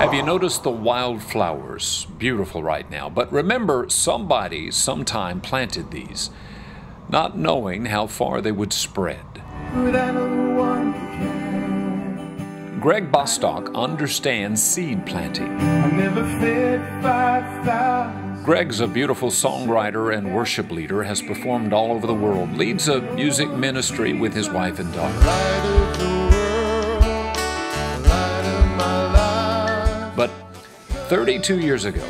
Have you noticed the wildflowers? Beautiful right now. But remember, somebody sometime planted these, not knowing how far they would spread. Greg Bostock understands seed planting. Greg's a beautiful songwriter and worship leader, has performed all over the world, leads a music ministry with his wife and daughter. But 32 years ago,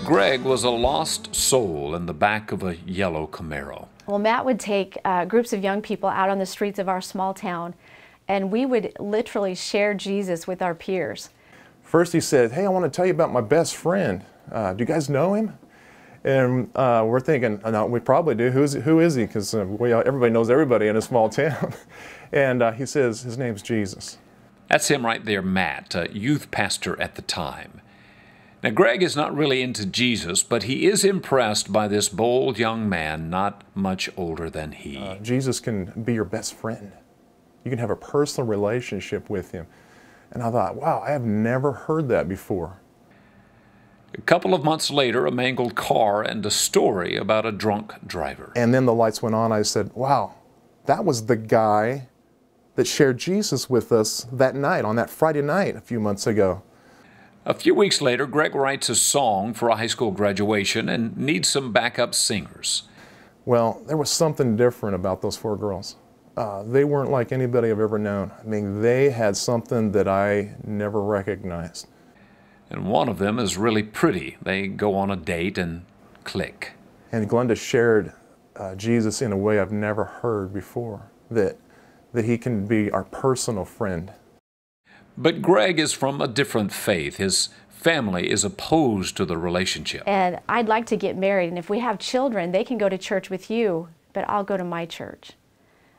Greg was a lost soul in the back of a yellow Camaro. Well, Matt would take groups of young people out on the streets of our small town, and we would literally share Jesus with our peers. First he said, "Hey, I want to tell you about my best friend. Do you guys know him?" And we're thinking, no, we probably do. Who is he? Because everybody knows everybody in a small town. And he says, his name's Jesus. That's him right there, Matt, a youth pastor at the time. Now, Greg is not really into Jesus, but he is impressed by this bold young man, not much older than he. Jesus can be your best friend. You can have a personal relationship with him. And I thought, wow, I have never heard that before. A couple of months later, a mangled car and a story about a drunk driver. And then the lights went on. I said, wow, that was the guy that shared Jesus with us that night, on that Friday night a few months ago. A few weeks later, Greg writes a song for a high school graduation and needs some backup singers. Well, there was something different about those four girls. They weren't like anybody I've ever known. I mean, they had something that I never recognized. And one of them is really pretty. They go on a date and click. And Glenda shared Jesus in a way I've never heard before, that he can be our personal friend. But Greg is from a different faith. His family is opposed to the relationship. And I'd like to get married, and if we have children, they can go to church with you, but I'll go to my church.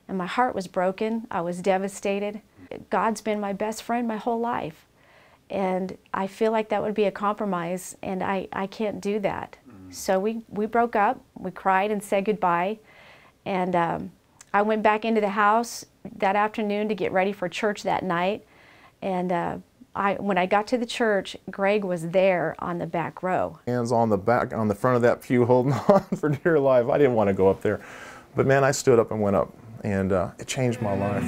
And my heart was broken. I was devastated. God's been my best friend my whole life. And I feel like that would be a compromise, and I can't do that. So we broke up, we cried and said goodbye, and I went back into the house that afternoon to get ready for church that night, and when I got to the church, Greg was there on the back row. Hands on the front of that pew holding on for dear life. I didn't want to go up there, but man, I stood up and went up, and it changed my life.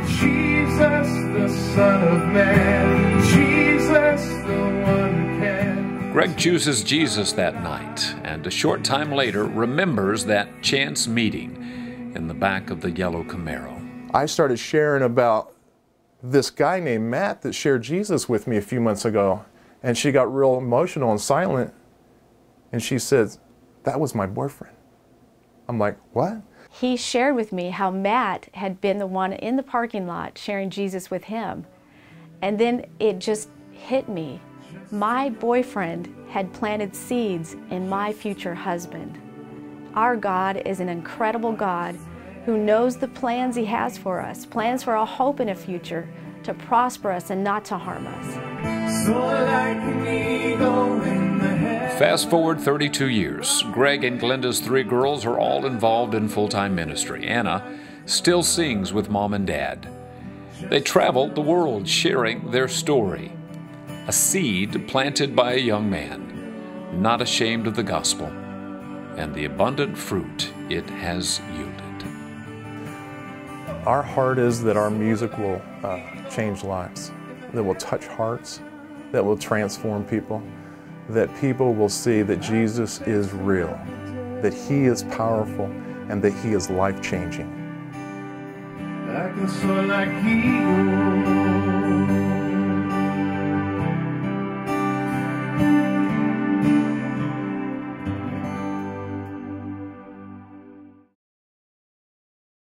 Jesus, the Son of Man, Jesus, the one who can. Greg chooses Jesus that night, and a short time later remembers that chance meeting in the back of the yellow Camaro. I started sharing about this guy named Matt that shared Jesus with me a few months ago, and she got real emotional and silent, and she said, "That was my boyfriend." I'm like, what? He shared with me how Matt had been the one in the parking lot sharing Jesus with him. And then it just hit me. My boyfriend had planted seeds in my future husband. Our God is an incredible God who knows the plans He has for us, plans for a hope in a future, to prosper us and not to harm us. So like an eagle in the head. Fast forward 32 years. Greg and Glenda's three girls are all involved in full-time ministry. Anna still sings with Mom and Dad. They travel the world sharing their story. A seed planted by a young man, not ashamed of the gospel, and the abundant fruit it has yielded. Our heart is that our music will change lives, that will touch hearts, that will transform people, that people will see that Jesus is real, that He is powerful, and that He is life-changing. I can soar like eagles.